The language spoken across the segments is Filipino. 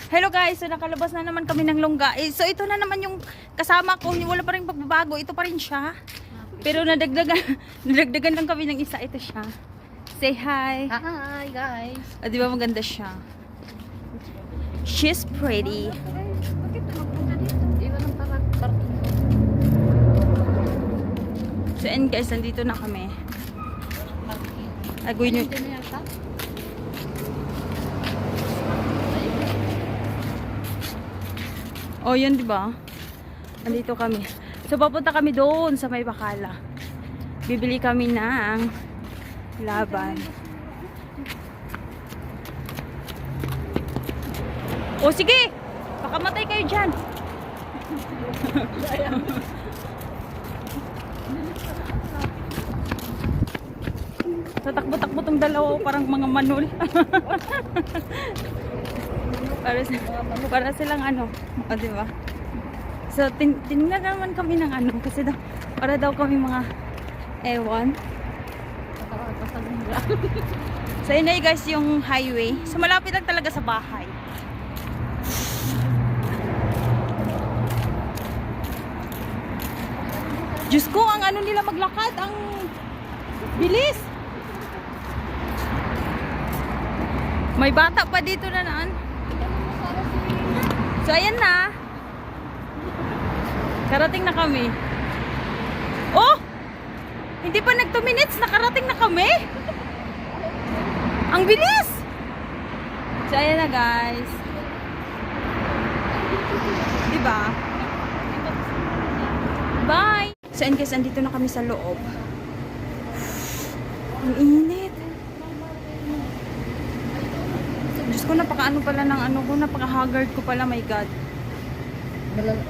Hello guys, so nakalabas na naman kami ng longga. So ito na naman yung kasama ko, wala pa rin pagbabago. Ito pa rin siya. Pero nadagdagan lang kami ng isa. Ito siya. Say hi. Hi guys. Di ba maganda siya? She's pretty. Bakit napunta dito? Iwan ang parking. So and guys, nandito na kami. Agoy nyo. Dito na yata. Oh, yun, di ba? Andito kami. So, papunta kami doon sa May Bakala. Bibili kami ng laban. Oh, sige! Baka matay kayo dyan. Tatakbo-takbo tong dalawa, parang mga manol. para silang ano, di ba? So tinignan naman kami ng ano kasi para daw kami mga ewan. So yun na guys yung highway. So malapit lang talaga sa bahay. Diyos ko, ang ano nila maglakad, ang bilis. May bata pa dito na naan. So, ayan na. Karating na kami. Oh! Hindi pa nag 2 minutes, nakarating na kami. Ang bilis! So, ayan na guys. Diba? Bye! So, and guys, andito na kami sa loob. Ang init. Diyos ko, napaka-ano pala ng ano ko, napaka-haggard ko pala, my God.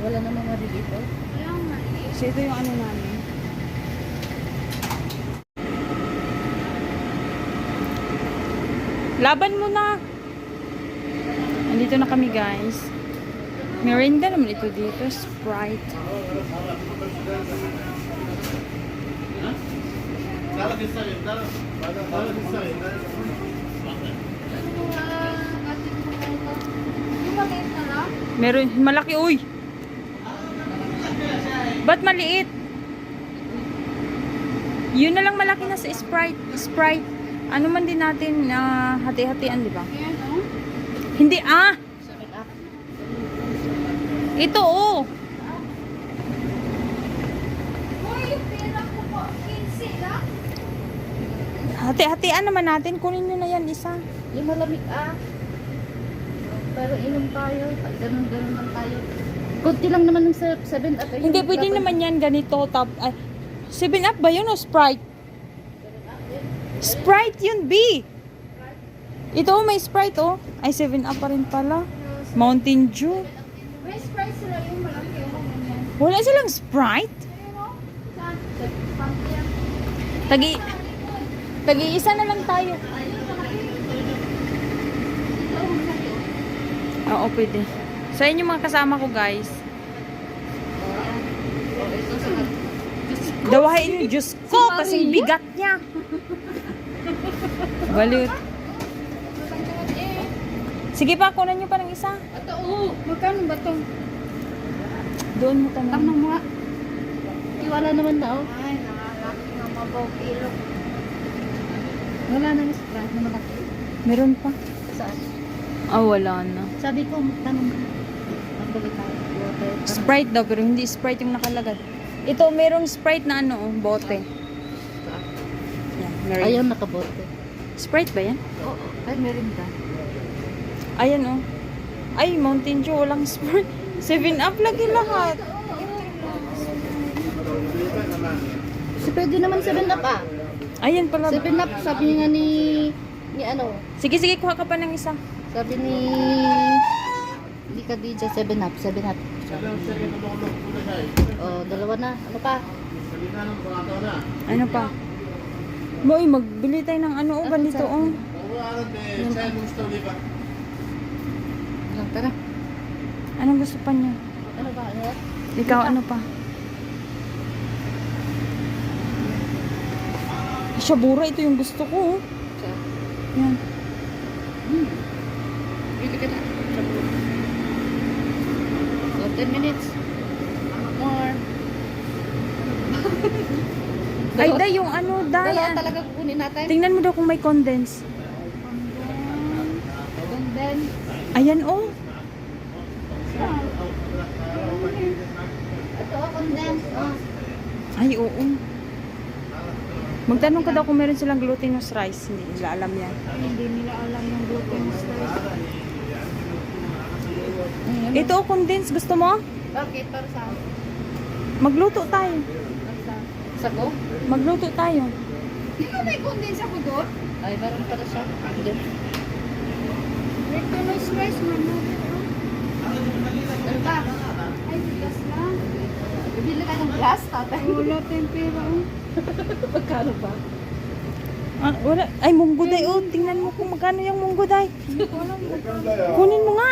Wala namang mali dito. So, ito yung ano namin. Laban mo na! Andito na kami, guys. Merinda naman ito dito, Sprite. Meron, malaki, uy! Ba't maliit? Yun na lang malaki na sa Sprite. Sprite. Ano man din natin hati-hatian, di ba? Hindi, Ito, oh! Hati-hatian naman natin. Kunin nyo na yan, isa. Yung malamig Pero inom tayo. Ganun lang tayo. Kunti lang naman ng 7-up. Hindi, pwede naman yan ganito. 7-up ba yun o Sprite? Sprite yun, B! Ito, may Sprite, oh. Ay, 7-up pa rin pala. Mountain Dew. May Sprite sila yung malaki. Wala silang Sprite? Tagi-isa na lang tayo. Oo, pwede. So, yun yung mga kasama ko, guys. Dawahin yung Diyos ko kasing bigat niya. Balut. Sige pa, kunan nyo pa ng isa. Magkano ba ito? Doon mo tanong. Tanong mo nga. Iwala naman na, oh. Ay, nakalaki ng mabaw kilo. Wala nang Sprite na malaki. Meron pa. Saan? Wala na. Sabi ko, tanong mo. Magbalik tayo. Water. Sprite daw, pero hindi Sprite yung nakalagad. Ito, merong Sprite na ano, bote. Yan, meron. Ayaw nakabote. Sprite ba yan? Oo. Ay, meron ka. Ayan, oh. Ay, Mountain Dew, walang Sprite. 7-up lagi lahat. So, pwede naman 7-up Ayan pala. 7-up, sabi nga ni ano, Sige, kuha ka pa ng isa. sabi ni Khadija, 7-up. Oh, dalawa na. Ano pa? Ano pa? Boy, magbili tayo ng ano, ganito, oh. Tara. Anong gusto pa niya? Ano ba? Ano? Ikaw, ano pa? Shabura, ito yung gusto ko, oh. Yan. Bili ka na. 10 minutes. More. Ay, day, yung ano, day. Dalawa talaga kukunin natin. Tingnan mo daw kung may condense. And then, Ayan, oh. ito, condensed. Ay, oo. Magtanong ka daw kung meron silang glutinous rice. Hindi nila alam yan. Hindi nila alam yung glutinous rice. Ito, oh, condense. Gusto mo? Bakit? Para sa Magluto tayo. Sa ko? Magluto tayo. Di ba may condense ako doon? Ay, meron pala siya. Glutinous rice, mano. Ano ba? Ay, bigas lang. Bibili ka ng glass, tatay? Wala tempera. Magkano ba? Ah, wala. Ay, munggo day. Oh, tingnan mo kung magkano yung munggo day. Kunin mo nga.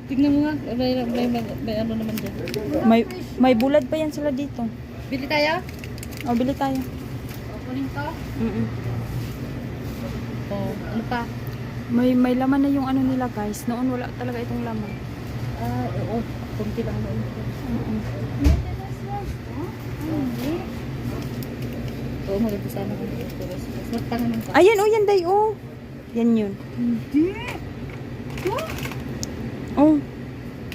Tignan mo nga, may ano naman dyan. May bulad pa yan sila dito. Bili tayo? O, bili tayo. Kunin to? Oh, ano pa? May laman na yung ano nila, guys. Noon wala talaga itong laman. Oo. Kunti lang noon. Oo, maganda sana kung magtangan ka. Ayan, oh, yan day, oh. Yan yun. Hindi. Oh.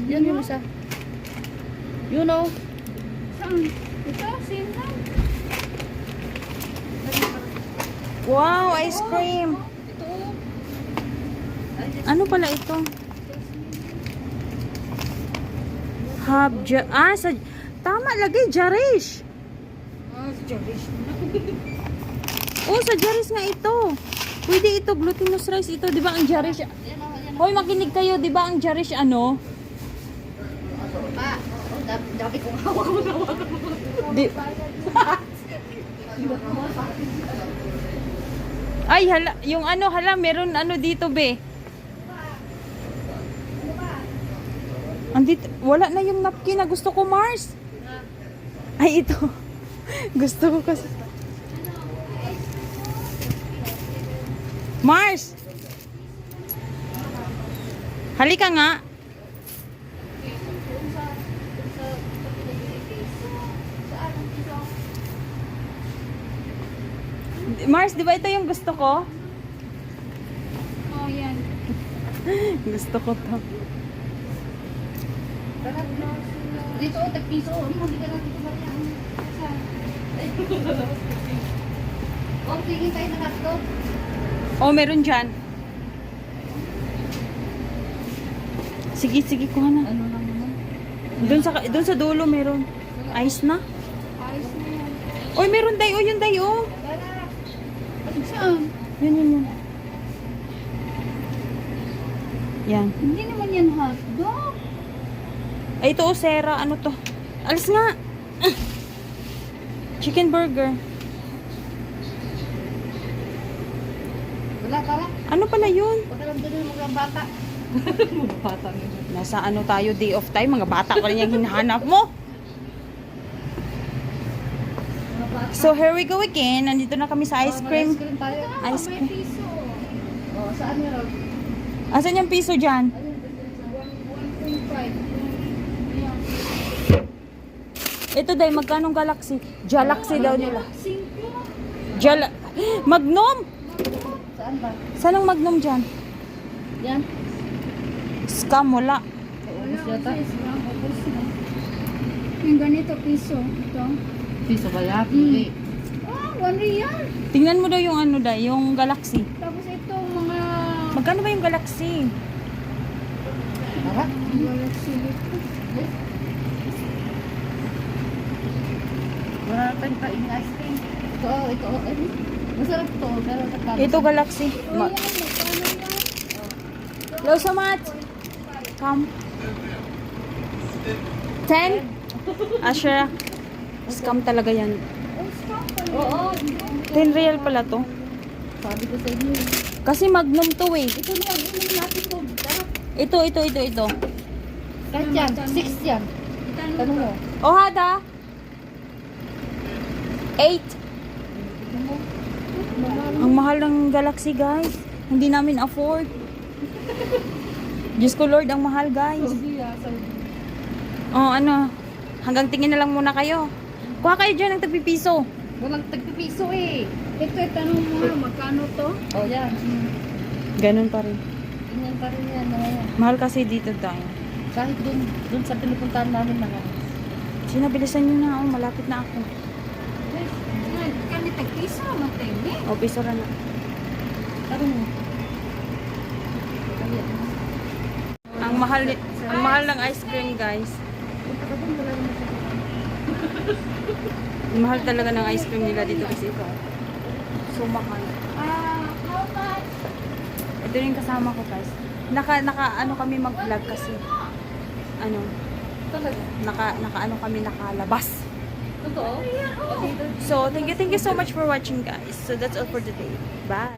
Yan yung isa. You know. Saan? Ito, same lang. Wow, ice cream. Ito. Ano pala ito? Tama, lagay, Jarish. Oh, sa Jarish nga ito. Pwede ito, glutinous rice ito. Di ba ang Jarish? Hoy, makinig kayo. Di ba ang Jarish ano? Pa. Dami kong hawak mo. Di... Ay, hala, yung ano, hala, meron ano dito, be. Andito, wala na yung napkin na gusto ko, Mars. Ay, ito. Gusto ko kasi. Mars! Halika nga. Mars, di ba ito yung gusto ko? Oh, yan. Gusto ko to. Dito, tagpiso. Hindi ka lang dito mariang. Oh, tingin tayo na hotdog. Oh, meron dyan. Sige, sige, kuha na. Ano lang naman? Doon sa dulo meron. Ice na. Ayos na yan. Oy, meron day. Oh, yun day, oh. Saan? Yun. Yan. Hindi naman yan hotdog. Ay, ito, oh, Sera. Ano to? Alis nga. Chicken burger. Wala, tara. Ano pala yun? Huwag ka lang doon yung mga bata. Mga bata nga. Nasa ano tayo, day of time. Mga bata pa rin yung hinahanap mo. Mga bata. So, here we go again. Nandito na kami sa ice cream. Ice cream tayo. Ice May cream. piso. Oh, saan meron? Asan yung piso dyan? 1.5. Ito day, magkanong galaxy? Galaxy daw nila. 5. Magnum! Saan ba? Saan ang Magnum dyan? Yan. Scam, wala. Ubus yata. Ubus na. Yung ganito, piso. Ito. Piso ba yan? Hindi. Ah, 1 real. Tingnan mo daw yung ano day, yung galaxy. Tapos ito, mga... Magkano ba yung galaxy? Tara. Galaxy dito. Wala na tayong kain ice cream. Ito. Masarap to. Pero tatapos. Ito galaxy. Ito yan, magkano yan? Hello so much. Come. 10? Asha. Scam talaga yan. Oh, stop pala. Oo. 10 real pala to. Sabi ko sa inyo. Kasi Magnum to eh. Ito na yung inumin natin to. Tara. Ito. Kahit yan. 6 yan. Tanong mo. Oh, hada. 8. Ang mahal ng Galaxy, guys. Hindi namin afford. Diyos ko, Lord, ang mahal, guys. Saudi. Oh, ano? Hanggang tingin na lang muna kayo. Kuha kayo dyan ng tagpipiso. Walang tagpipiso eh. Ito, tanong mo nga, magkano to? Oh, yan. Ganun pa rin. Ganyan pa rin yan. Mga yan. Mahal kasi dito tayo. Kahit dun sa pinupuntahan namin mga. Sino, bilisan nyo na. Oh, malapit na ako. Kani tagpiso, matindi. O, piso na na. Taro mo. Ang mahal ng ice cream, guys. Ang mahal talaga ng ice cream nila dito kasi ito. So, mahal. How much? Ito yung kasama ko, guys. Ano kami mag-vlog kasi. Ano, Talaga. ano kami nakalabas. Totoo? So, thank you so much for watching, guys. So, that's all for today. Bye!